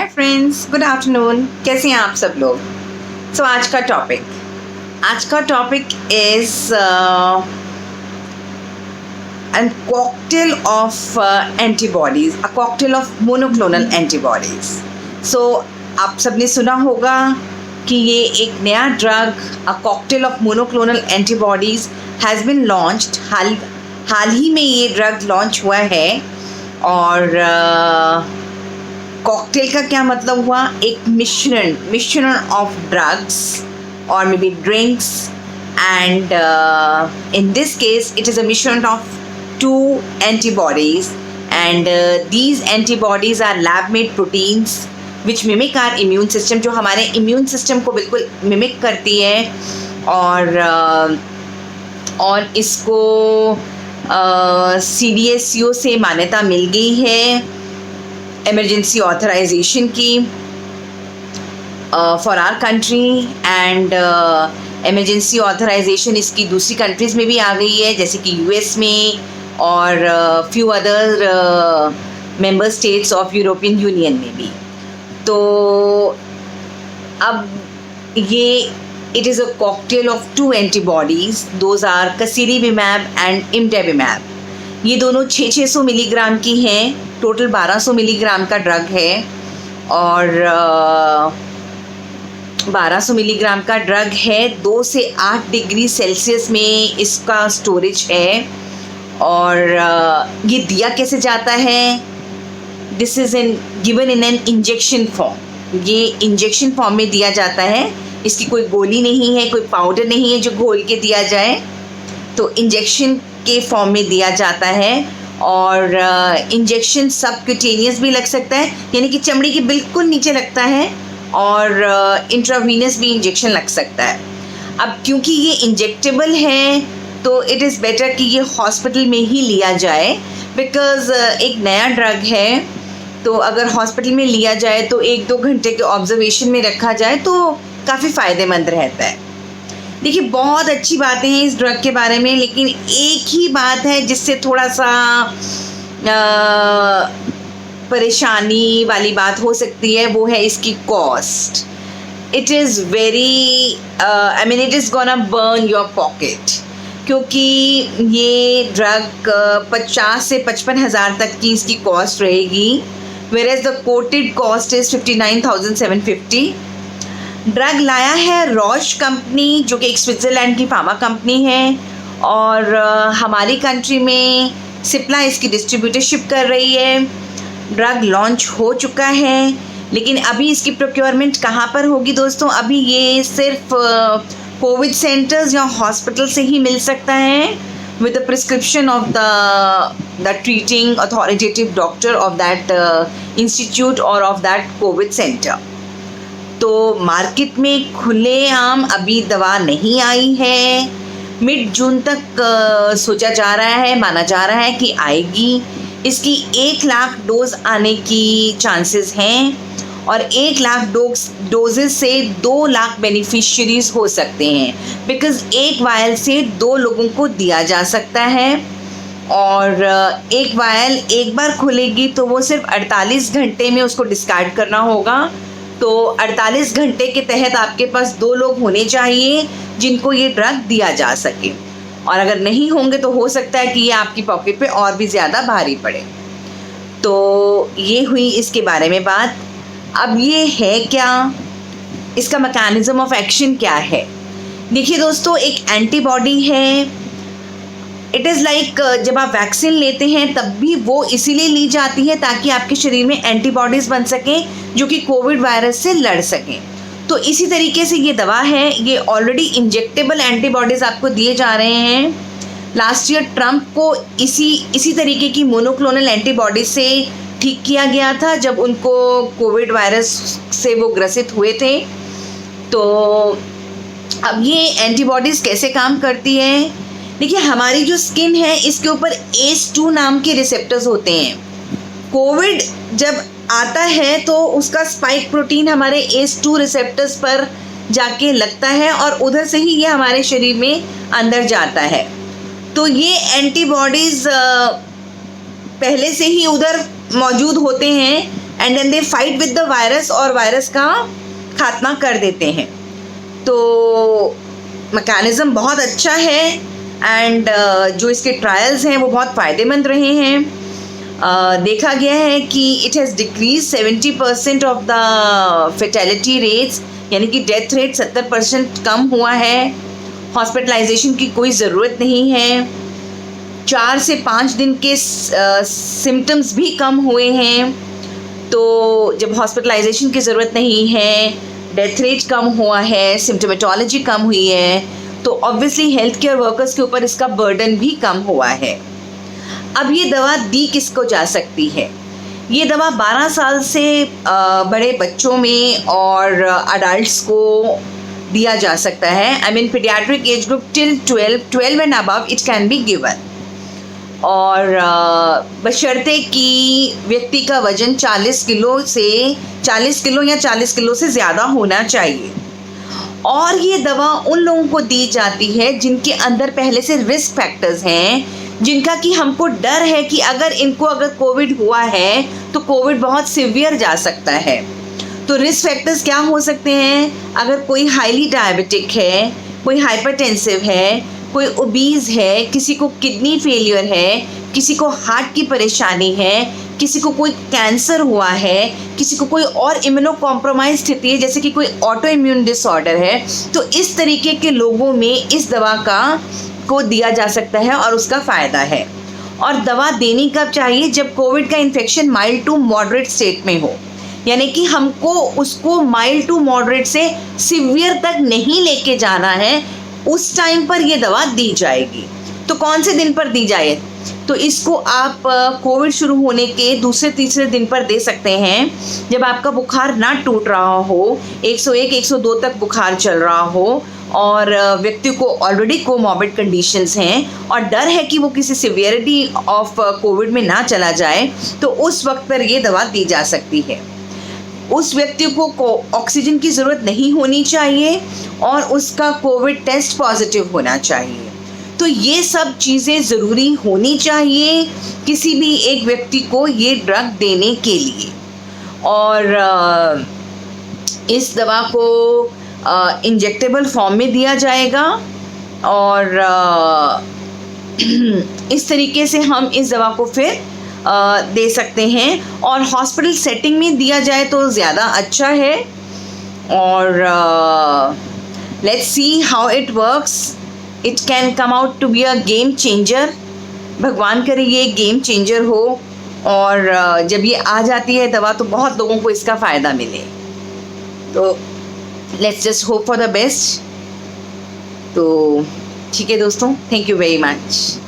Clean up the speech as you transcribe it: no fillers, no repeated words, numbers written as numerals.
Hi friends, good afternoon. कैसे हैं आप सब लोग? सो आज का topic is an cocktail of antibodies, a cocktail of monoclonal antibodies. So आप सबने सुना होगा कि ये एक नया drug, a cocktail of monoclonal antibodies has been launched. हाल ही में ये ड्रग लॉन्च हुआ है। और कॉकटेल का क्या मतलब हुआ? एक मिश्रण ऑफ ड्रग्स और may be drinks, and in this case it is a mission of two antibodies, and these antibodies are lab made proteins which mimic our immune system, जो हमारे immune system को बिल्कुल mimic करती है। और इसको CDSCO से मान्यता मिल गई है, emergency authorization की for our country, and emergency authorization इसकी दूसरी countries में भी आ गई है, जैसे कि US में और few other member states of European Union में भी। तो अब ये it is a cocktail of two antibodies, those are casirivimab and imdevimab। ये दोनों 600 मिलीग्राम की हैं, टोटल 1200 मिलीग्राम का ड्रग है। और 1200 मिलीग्राम का ड्रग है, 2 से 8 डिग्री सेल्सियस में इसका स्टोरेज है। और ये दिया कैसे जाता है? This is given in an injection form. ये इंजेक्शन फॉर्म में दिया जाता है, इसकी कोई गोली नहीं है, कोई पाउडर नहीं है जो घोल के दिया जाए, तो इंजेक्शन के फॉर्म में दिया जाता है। और इंजेक्शन सबक्यूटेनियस भी लग सकता है, यानी कि चमड़ी के बिल्कुल नीचे लगता है, और इंट्रावीनस भी इंजेक्शन लग सकता है। अब क्योंकि ये इंजेक्टेबल है तो इट इज़ बेटर कि ये हॉस्पिटल में ही लिया जाए, बिकॉज़ एक नया ड्रग है, तो अगर हॉस्पिटल में लिया जाए तो 1-2 घंटे के ऑब्जर्वेशन में रखा जाए तो काफ़ी फ़ायदेमंद रहता है। देखिए, बहुत अच्छी बातें हैं इस ड्रग के बारे में, लेकिन एक ही बात है जिससे थोड़ा सा परेशानी वाली बात हो सकती है, वो है इसकी cost. It is very it is gonna burn your pocket, क्योंकि ये ड्रग 50 से 55 हज़ार तक की इसकी कॉस्ट रहेगी, whereas the quoted cost is 59,750। Drug लाया है रॉश कंपनी, जो कि एक स्विट्ज़रलैंड की फार्मा कंपनी है, और हमारी कंट्री में सिप्ला इसकी डिस्ट्रीब्यूटरशिप कर रही है। ड्रग लॉन्च हो चुका है, लेकिन अभी इसकी प्रोक्योरमेंट कहाँ पर होगी दोस्तों? अभी ये सिर्फ कोविड सेंटर्स या हॉस्पिटल से ही मिल सकता है, with the prescription of the treating authoritative doctor of that institute or of that COVID center। तो मार्केट में खुलेआम अभी दवा नहीं आई है। मिड जून तक सोचा जा रहा है, माना जा रहा है कि आएगी। इसकी 1 लाख डोज आने की चांसेस हैं, और 1 लाख डोजेस से 2 लाख बेनिफिशियरीज हो सकते हैं, बिकॉज़ एक वायल से 2 लोगों को दिया जा सकता है। और एक वायल एक बार खुलेगी तो वो सिर्फ 48 घंटे में उसको डिस्कार्ड करना होगा। तो 48 घंटे के तहत आपके पास 2 लोग होने चाहिए जिनको ये ड्रग दिया जा सके, और अगर नहीं होंगे तो हो सकता है कि ये आपकी पॉकेट पे और भी ज़्यादा भारी पड़े। तो ये हुई इसके बारे में बात। अब ये है क्या, इसका मैकेनिज़्म ऑफ एक्शन क्या है? देखिए दोस्तों, एक एंटीबॉडी है। इट इज़ लाइक जब आप वैक्सीन लेते हैं तब भी वो इसीलिए ली जाती है ताकि आपके शरीर में एंटीबॉडीज़ बन सकें जो कि कोविड वायरस से लड़ सकें। तो इसी तरीके से ये दवा है, ये ऑलरेडी इंजेक्टेबल एंटीबॉडीज़ आपको दिए जा रहे हैं। लास्ट ईयर ट्रंप को इसी तरीके की मोनोक्लोनल एंटीबॉडी से ठीक किया गया था जब उनको कोविड वायरस से वो ग्रसित हुए थे। तो अब ये एंटीबॉडीज़ कैसे काम करती है? देखिए, हमारी जो स्किन है इसके ऊपर ACE2 नाम के रिसेप्टर्स होते हैं। कोविड जब आता है तो उसका स्पाइक प्रोटीन हमारे ACE2 रिसेप्टर्स पर जाके लगता है, और उधर से ही ये हमारे शरीर में अंदर जाता है। तो ये एंटीबॉडीज़ पहले से ही उधर मौजूद होते हैं and then they fight with the virus और वायरस का खात्मा कर देते हैं। तो मैकेनिज़्म बहुत अच्छा है एंड जो इसके ट्रायल्स हैं वो बहुत फ़ायदेमंद रहे हैं। देखा गया है कि it has decrease 70% of the fatality rates, यानी कि डेथ रेट 70% कम हुआ है। हॉस्पिटलाइजेशन की कोई ज़रूरत नहीं है। 4 से 5 दिन के सिम्टम्स भी कम हुए हैं। तो जब हॉस्पिटलाइजेशन की ज़रूरत नहीं है, डेथ रेट कम हुआ है, सिम्टोमेटोलॉजी कम हुई है, तो ऑब्वियसली हेल्थ केयर वर्कर्स के ऊपर इसका बर्डन भी कम हुआ है। अब ये दवा दी किसको जा सकती है? ये दवा 12 साल से बड़े बच्चों में और अडल्ट्स को दिया जा सकता है। I mean paediatric age group till 12 and above it can be given. और बशर्ते कि व्यक्ति का वजन 40 किलो या 40 किलो से ज़्यादा होना चाहिए। और ये दवा उन लोगों को दी जाती है जिनके अंदर पहले से रिस्क फैक्टर्स हैं, जिनका कि हमको डर है कि अगर कोविड हुआ है तो कोविड बहुत सीवियर जा सकता है। तो रिस्क फैक्टर्स क्या हो सकते हैं? अगर कोई हाईली डायबिटिक है, कोई हाइपरटेंसिव है, कोई ओबीज है, किसी को किडनी फेलियर है, किसी को हार्ट की परेशानी है, किसी को कोई कैंसर हुआ है, किसी को कोई और इम्यूनो कॉम्प्रोमाइज स्थिति है जैसे कि कोई ऑटो इम्यून डिसऑर्डर है, तो इस तरीके के लोगों में इस दवा को दिया जा सकता है और उसका फ़ायदा है। और दवा देनी कब चाहिए? जब कोविड का infection mild to moderate state में हो, यानी कि हमको उसको माइल्ड टू मॉडरेट से सीवियर तक नहीं लेके जाना है, उस टाइम पर ये दवा दी जाएगी। तो कौन से दिन पर दी जाए? तो इसको आप कोविड शुरू होने के दूसरे तीसरे दिन पर दे सकते हैं, जब आपका बुखार ना टूट रहा हो, 101 102 तक बुखार चल रहा हो और व्यक्ति को ऑलरेडी कोमॉर्बिड कंडीशंस हैं और डर है कि वो किसी सिवियरिटी ऑफ कोविड में ना चला जाए, तो उस वक्त पर ये दवा दी जा सकती है। उस व्यक्ति को ऑक्सीजन की ज़रूरत नहीं होनी चाहिए और उसका कोविड टेस्ट पॉजिटिव होना चाहिए। तो ये सब चीज़ें ज़रूरी होनी चाहिए किसी भी एक व्यक्ति को ये ड्रग देने के लिए। और इस दवा को इंजेक्टेबल फॉर्म में दिया जाएगा और इस तरीके से हम इस दवा को फिर दे सकते हैं। और हॉस्पिटल सेटिंग में दिया जाए तो ज़्यादा अच्छा है। और let's see how it works. It can come out to be a game changer. भगवान करे ये गेम चेंजर हो और जब ये आ जाती है दवा तो बहुत लोगों को इसका फ़ायदा मिले। तो let's just hope for the best. तो ठीक है दोस्तों, थैंक यू वेरी मच।